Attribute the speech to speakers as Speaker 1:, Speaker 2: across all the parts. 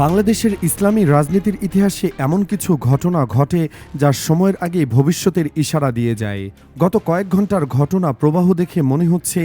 Speaker 1: বাংলাদেশের ইসলামী রাজনীতির ইতিহাসে এমন কিছু ঘটনা ঘটে যা সময়ের আগে ভবিষ্যতের ইশারা দিয়ে যায়। গত কয়েক ঘন্টার ঘটনা প্রবাহ দেখে মনে হচ্ছে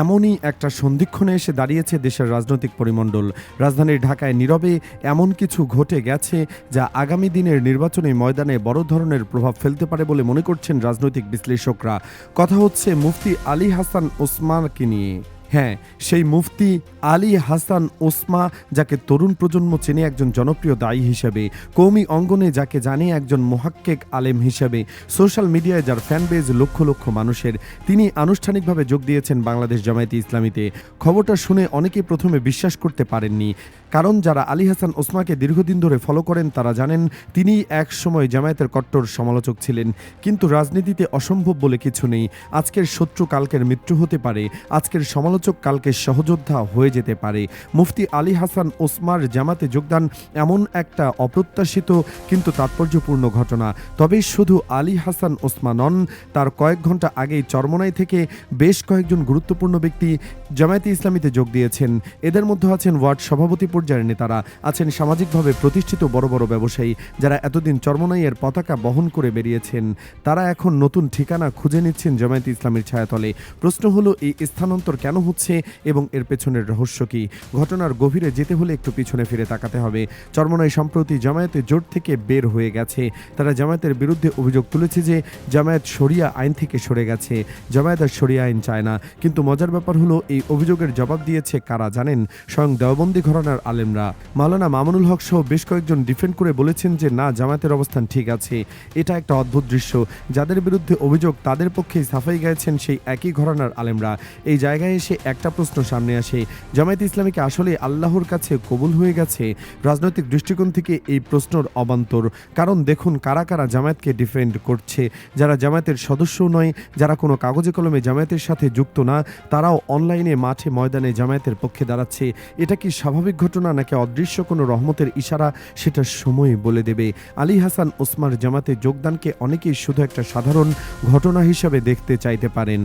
Speaker 1: এমনই একটা সন্ধিক্ষণে এসে দাঁড়িয়েছে দেশের রাজনৈতিক পরিমণ্ডল। রাজধানীর ঢাকায় নীরবে এমন কিছু ঘটে গেছে যা আগামী দিনের নির্বাচনী ময়দানে বড় ধরনের প্রভাব ফেলতে পারে বলে মনে করছেন রাজনৈতিক বিশ্লেষকরা। কথা হচ্ছে মুফতি আলী হাসান ওসমানকে নিয়ে। হ্যাঁ, সেই মুফতি আলী হাসান ওসমা, যাকে তরুণ প্রজন্ম চেনে একজন জনপ্রিয় দায়ী হিসেবে, কওমি অঙ্গনে যাকে জানে একজন মুহাক্কিক আলেম হিসেবে, সোশ্যাল মিডিয়ায় যার ফ্যানবেজ লক্ষ লক্ষ মানুষের, তিনি আনুষ্ঠানিকভাবে যোগ দিয়েছেন বাংলাদেশ জামায়াতে ইসলামীতে। খবরটা শুনে অনেকেই প্রথমে বিশ্বাস করতে পারেননি, কারণ যারা আলী হাসান ওসমাকে দীর্ঘদিন ধরে ফলো করেন তারা জানেন তিনি এক সময় জামায়াতের কট্টর সমালোচক ছিলেন। কিন্তু রাজনীতিতে অসম্ভব বলে কিছু নেই। আজকের শত্রু কালকের মিত্র হতে পারে, আজকের সমালোচক কালকের সহযোদ্ধা হয়ে যেতে পারে। মুফতি আলী হাসান ওসমার জামাতে যোগদান এমন একটা অপ্রত্যাশিত কিন্তু তাৎপর্যপূর্ণ ঘটনা। তবে শুধু আলী হাসান ওসমা নন, তার কয়েক ঘন্টা আগেই চরমোনাই থেকে বেশ কয়েকজন গুরুত্বপূর্ণ ব্যক্তি জামায়াতে ইসলামীতে যোগ দিয়েছেন। এদের মধ্যে আছেন ওয়ার্ড সভাপতি পর্যায়ের নেতারা, আছেন সামাজিকভাবে প্রতিষ্ঠিত বড় বড় ব্যবসায়ী যারা এতদিন চরমোনাইয়ের পতাকা বহন করে বেরিয়েছেন। তারা এখন নতুন ঠিকানা খুঁজে নিচ্ছেন জামায়াতে ইসলামীর ছায়াতলে। প্রশ্ন হলো, এই স্থানান্তর কেন হচ্ছে এবং এর পেছনের রহস্য কি? ঘটনার গভীরে যেতে হলে একটু পিছনে ফিরে তাকাতে হবে। চরমোনাই সম্প্রতি জামায়াতে জোট থেকে বের হয়ে গেছে। তারা জামায়াতের বিরুদ্ধে অভিযোগ তুলেছে যে জামায়াত শরিয়া আইন থেকে সরে গেছে। জামায়াত আর শরিয়া আইন চায় না। কিন্তু মজার ব্যাপার হলো, এই অভিযোগের জবাব দিয়েছে কারা জানেন? স্বয়ং দেওবন্দি ঘরানার আলেমরা। মাওলানা মামুনুল হক সহ বেশ কয়েকজন ডিফেন্ড করে বলেছেন যে না, জামায়াতের অবস্থান ঠিক আছে। এটা একটা অদ্ভুত দৃশ্য। যাদের বিরুদ্ধে অভিযোগ তাদের পক্ষেই সাফাই গাইছেন সেই একই ঘরানার আলেমরা। এই জায়গায় এসে একটা প্রশ্ন সামনে আসে, জামায়াতে ইসলামীকে আসলে আল্লাহর কাছে কবুল হয়ে গেছে? রাজনৈতিক দৃষ্টিকোণ থেকে এই প্রশ্নর অবান্তর। কারণ দেখুন কারা কারা জামায়াতকে ডিফেন্ড করছে। যারা জামায়াতের সদস্যও নয়, যারা কোনো কাগজে কলমে জামায়াতের সাথে যুক্ত না, তারাও অনলাইনে মাঠে ময়দানে জামায়াতের পক্ষে দাঁড়াচ্ছে। এটা কি স্বাভাবিক ঘটনা নাকি অদৃশ্য কোনো রহমতের ইশারা, সেটা সময় বলে দেবে। আলী হাসান ওসমার জামাতে যোগদানকে অনেকেই শুধু একটা সাধারণ ঘটনা হিসেবে দেখতে চাইতে পারেন,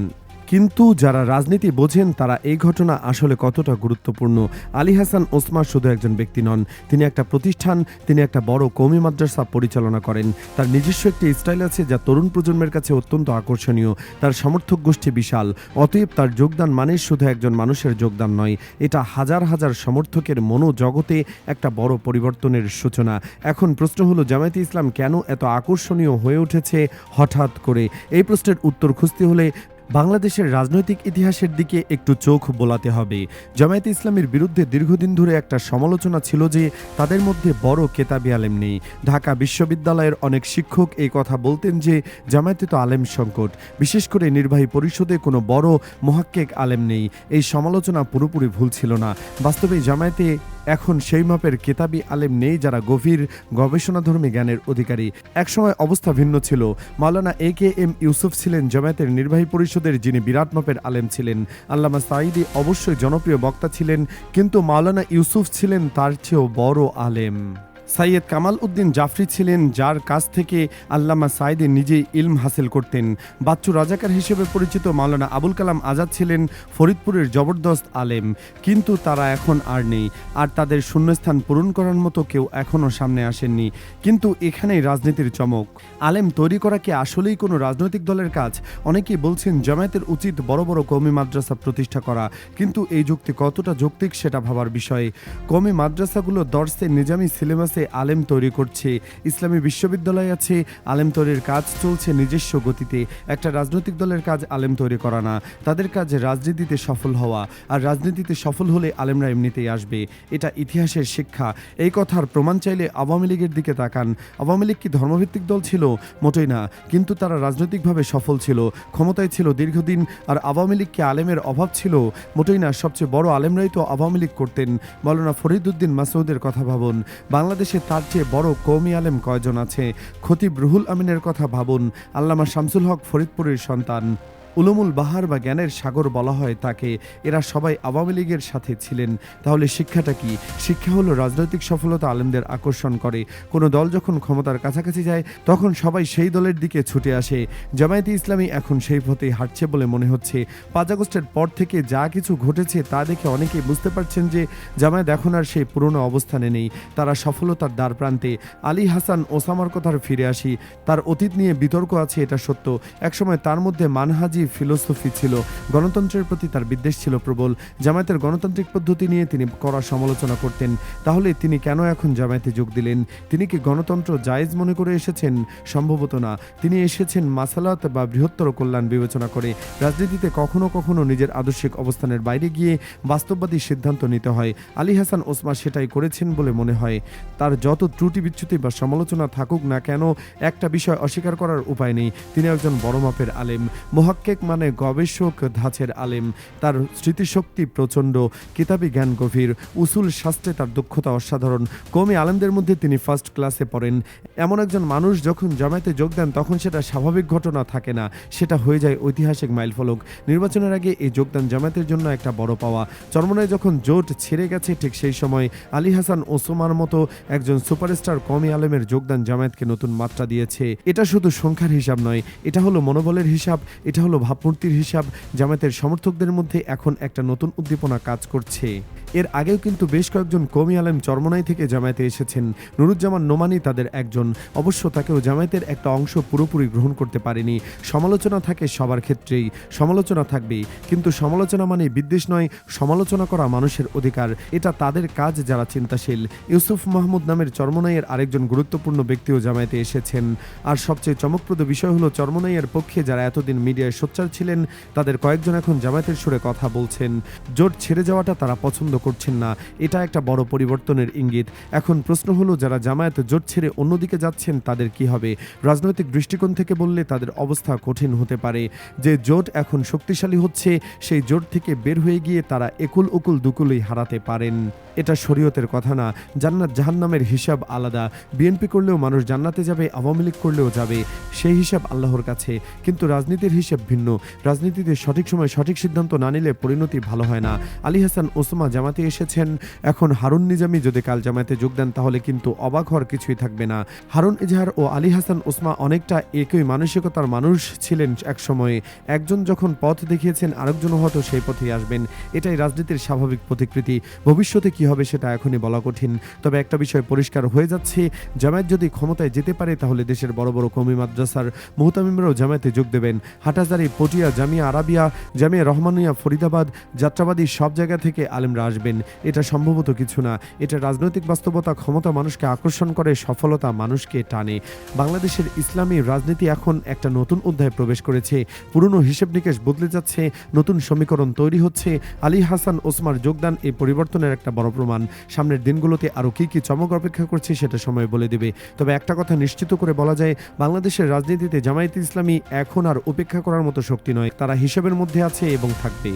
Speaker 1: কিন্তু যারা রাজনীতি বোঝেন তারা এই ঘটনা আসলে কতটা গুরুত্বপূর্ণ। আলী হাসান ওসমা শুধু একজন ব্যক্তি নন, তিনি একটা প্রতিষ্ঠান, তিনি একটা বড় কওমি মাদ্রাসা পরিচালনা করেন। তার নিজস্ব একটি স্টাইল আছে যা তরুণ প্রজন্মের কাছে অত্যন্ত আকর্ষণীয়। তার সমর্থক গোষ্ঠী বিশাল। অতএব তার যোগদান মানে শুধু একজন মানুষের যোগদান নয়, এটা হাজার হাজার সমর্থকের মনোজগতে একটা বড় পরিবর্তনের সূচনা। এখন প্রশ্ন হলো, জামায়াতে ইসলাম কেন এত আকর্ষণীয় হয়ে উঠেছে হঠাৎ করে? এই প্রশ্নের উত্তর খুঁজতে হলে বাংলাদেশের রাজনৈতিক ইতিহাসের দিকে একটু চোখ বোলাতে হবে। জামায়াতে ইসলামীর বিরুদ্ধে দীর্ঘদিন ধরে একটা সমালোচনা ছিল যে তাদের মধ্যে বড় কেতাবি আলেম নেই। ঢাকা বিশ্ববিদ্যালয়ের অনেক শিক্ষক এই কথা বলতেন যে জামায়াতে তো আলেম সংকট, বিশেষ করে নির্বাহী পরিষদে কোনো বড় মুহাক্কিক আলেম নেই। এই সমালোচনা পুরোপুরি ভুল ছিল না। বাস্তবে জামায়াতে এখন সেই মাপের কেতাবি আলেম নেই যারা গভীর গবেষণাধর্মী জ্ঞানের অধিকারী। একসময় অবস্থা ভিন্ন ছিল। মাওলানা AKM ইউসুফ ছিলেন জামায়াতের নির্বাহী পরিষদের যিনি বিরাট মাপের আলেম ছিলেন। আল্লামা সাঈদী অবশ্যই জনপ্রিয় বক্তা ছিলেন, কিন্তু মাওলানা ইউসুফ ছিলেন তার চেয়েও বড় আলেম। সৈয়দ কামাল উদ্দিন জাফরি ছিলেন যার কাছ থেকে আল্লামা সাঈদী নিজেই ইলম হাসিল করতেন। বাচ্চু রাজাকার হিসেবে পরিচিত মাওলানা আবুল কালাম আজাদ ছিলেন ফরিদপুরের জবরদস্ত আলেম, কিন্তু তারা এখন আর নেই। আর তাদের শূন্যস্থান পূরণ করার মতো কেউ এখনও সামনে আসেননি। কিন্তু এখানেই রাজনীতির চমক। আলেম তৈরি করা কি আসলেই কোনো রাজনৈতিক দলের কাজ? অনেকেই বলছেন জামায়াতের উচিত বড় বড় কওমি মাদ্রাসা প্রতিষ্ঠা করা, কিন্তু এই যুক্তি কতটা যৌক্তিক সেটা ভাবার বিষয়। কওমি মাদ্রাসাগুলো দর্সে নিজামী সিলেবাসে আলেম তৈরি করছে, ইসলামী বিশ্ববিদ্যালয় আছে, আলেম তৈরির কাজ চলছে নিজস্ব গতিতে। একটা রাজনৈতিক দলের কাজ আলেম তৈরি করা না, তাদের কাজ রাজনীতিতে সফল হওয়া। আর রাজনীতিতে সফল হলে আলেমরা এমনিতেই আসবে, এটা ইতিহাসের শিক্ষা। এই কথার প্রমাণ চাইলে আওয়ামী লীগের দিকে তাকান। আওয়ামী লীগ কি ধর্মভিত্তিক দল ছিল? মোটেই না, কিন্তু তারা রাজনৈতিকভাবে সফল ছিল, ক্ষমতায় ছিল দীর্ঘদিন। আর আওয়ামী লীগকে আলেমের অভাব ছিল? মোটেই না, সবচেয়ে বড় আলেমরাই তো আওয়ামী লীগ করতেন। মাওলানা ফরিদ উদ্দিন মাসউদের কথা ভাবুন, বাংলাদেশে তার চেয়ে বড় কওমি আলেম কয়জন আছে? খতিব রুহুল আমিনের কথা ভাবুন, আল্লামা শামসুল হক ফরিদপুরের সন্তান। উলুমুল বাহার বা জ্ঞানের সাগর বলা হয় তাকে। এরা সবাই আওয়ামী লীগের সাথে ছিলেন। তাহলে শিক্ষাটা কি? শিক্ষা হলো রাজনৈতিক সফলতা আলেমদের আকর্ষণ করে। কোনো দল যখন ক্ষমতার কাছাকাছি যায় তখন সবাই সেই দলের দিকে ছুটে আসে। জামায়াতে ইসলামী এখন সেই পথেই হাঁটছে বলে মনে হচ্ছে। 5 আগস্টের পর থেকে যা কিছু ঘটেছে তা দেখে অনেকেই বুঝতে পারছেন যে জামায়াত এখন আর সেই পুরনো অবস্থানে নেই। তারা সফলতার দ্বার প্রান্তে। আলী হাসান ওসামার কথার ফিরে আসি। তার অতীত নিয়ে বিতর্ক আছে, এটা সত্য। একসময় তার মধ্যে মানহাজি ফিলোসফি ছিল, গণতন্ত্রের প্রতি তার বিদ্বেষ ছিল প্রবল। জামায়াতের গণতান্ত্রিক পদ্ধতি নিয়ে তিনি কড়া সমালোচনা করতেন। তাহলে তিনি কেন এখন জামায়াতে যোগ দিলেন? তিনি কি গণতন্ত্র জায়েজ মনে করে এসেছেন? সম্ভবত না। তিনি এসেছেন মাসালাত বা বৃহত্তর কল্যাণ বিবেচনা করে। রাজনীতিতে কখনো কখনো নিজের আদর্শিক অবস্থানের বাইরে গিয়ে বাস্তববাদী সিদ্ধান্ত নিতে হয়। আলী হাসান ওসমা সেটাই করেছেন বলে মনে হয়। তার যত ত্রুটি বিচ্যুতি বা সমালোচনা থাকুক না কেন, একটা বিষয় অস্বীকার করার উপায় নেই, তিনি একজন বড় মাপের আলেম। মুহাক্কিক মানে গবেষক ধাঁচের আলেম। তার স্মৃতিশক্তি প্রচণ্ড, কিতাবি জ্ঞান গভীর, উসুল শাস্ত্রে তার দক্ষতা অসাধারণ। কওমি আলেমদের মধ্যে তিনি ফার্স্ট ক্লাসে পড়েন। এমন একজন মানুষ যখন জামায়াতে যোগ দেন তখন সেটা স্বাভাবিক ঘটনা থাকে না, সেটা হয়ে যায় ঐতিহাসিক মাইলফলক। নির্বাচনের আগে এই যোগদান জামায়াতের জন্য একটা বড় পাওয়া। চরমনায় যখন জোট ছেড়ে গেছে ঠিক সেই সময় আলী হাসান ওসমার মতো একজন সুপারস্টার কওমি আলেমের যোগদান জামায়াতকে নতুন মাত্রা দিয়েছে। এটা শুধু সংখ্যার হিসাব নয়, এটা হলো মনোবলের হিসাব, এটা হলো ভাবমূর্তির হিসাব। জামায়াতের সমর্থকদের মধ্যে এখন একটা নতুন উদ্দীপনা কাজ করছে। এর আগেও কিন্তু বেশ কয়েকজন কওমি আলেম চরমনাই থেকে জামায়াতে এসেছেন। নুরুজ্জামান নোমানী তাদের একজন। অবশ্য তাকেও জামায়াতের একটা অংশ পুরোপুরি গ্রহণ করতে পারেনি। সমালোচনা থাকে সবার ক্ষেত্রেই, সমালোচনা থাকবেই, কিন্তু সমালোচনা মানে বিদ্বেষ নয়, সমালোচনা করা মানুষের অধিকার, এটা তাদের কাজ যারা চিন্তাশীল। ইউসুফ মাহমুদ নামের চরমনাইয়ের আরেকজন গুরুত্বপূর্ণ ব্যক্তিও জামায়াতে এসেছেন। আর সবচেয়ে চমকপ্রদ বিষয় হলো চরমনাইয়ের পক্ষে যারা এতদিন মিডিয়ায় সোচ্চার ছিলেন তাদের কয়েকজন এখন জামায়াতের সুরে কথা বলছেন। জোট ছেড়ে যাওয়াটা তারা পছন্দ করছেন না, এটা একটা বড় পরিবর্তনের ইঙ্গিত। এখন প্রশ্ন হলো যারা জামায়াত জোট ছেড়ে অন্যদিকে যাচ্ছেন তাদের কি হবে? রাজনৈতিক দৃষ্টিকোণ থেকে বললে তাদের অবস্থা কঠিন হতে পারে। যে জোট এখন শক্তিশালী হচ্ছে সেই জোট থেকে বের হয়ে গিয়ে তারা একুল উকুল দুকুলই হারাতে পারেন। এটা শরীয়তের কথা না। জান্নাত জাহান্নামের হিসাব আলাদা। বিএনপি করলেও মানুষ জান্নাতে যাবে, আওয়ামী লীগ করলেও যাবে, সেই হিসাব আল্লাহর কাছে। কিন্তু রাজনীতির হিসাব ভিন্ন। রাজনীতিতে সঠিক সময় সঠিক সিদ্ধান্ত না নিলে পরিণতি ভালো হয় না। আলী হাসান ওসমা জামাতে এসেছেন, এখন হারুন নিজামী যদি কাল জামাতে যোগ দেন তাহলে কিন্তু অবাক হওয়ার কিছুই থাকবে না। হারুন ইজহার ও আলী হাসান ওসমা অনেকটা একই মানসিকতার মানুষ ছিলেন এক সময়ে। একজন যখন পথ দেখিয়েছেন আরেকজনও হয়তো সেই পথেই আসবেন। এটাই রাজনীতির স্বাভাবিক প্রতিকৃতি। ভবিষ্যতে কি হবে সেটা এখনই বলা কঠিন। তবে একটা বিষয় পরিষ্কার হয়ে যাচ্ছে, জামায়াত যদি ক্ষমতায় যেতে পারে তাহলে দেশের বড় বড় কওমি মাদ্রাসার মুহতামিমরাও জামায়াতে যোগ দেবেন। হাটাজারি, পটিয়া, জামিয়া আরাবিয়া, জামিয়া রহমানিয়া, ফরিদাবাদ, যাত্রাবাদী সব জায়গা থেকে আলেমরা আসবেন। এটা সম্ভবত কিছু না, এটা রাজনৈতিক বাস্তবতা। ক্ষমতা মানুষকে আকর্ষণ করে, সফলতা মানুষকে টানে। বাংলাদেশের ইসলামী রাজনীতি এখন একটা নতুন অধ্যায়ে প্রবেশ করেছে। পুরনো হিসেব নিকেশ বদলে যাচ্ছে, নতুন সমীকরণ তৈরি হচ্ছে। আলী হাসান ওসমার যোগদান এই পরিবর্তনের একটা বড় প্রমাণ। সামনের দিনগুলোতে আরও কি কি চমক অপেক্ষা করছে সেটা সময় বলে দেবে। তবে একটা কথা নিশ্চিত করে বলা যায়, বাংলাদেশের রাজনীতিতে জামায়াতে ইসলামী এখন আর উপেক্ষা করার মতো শক্তি নয়, তারা হিসেবের মধ্যে আছে এবং থাকবে।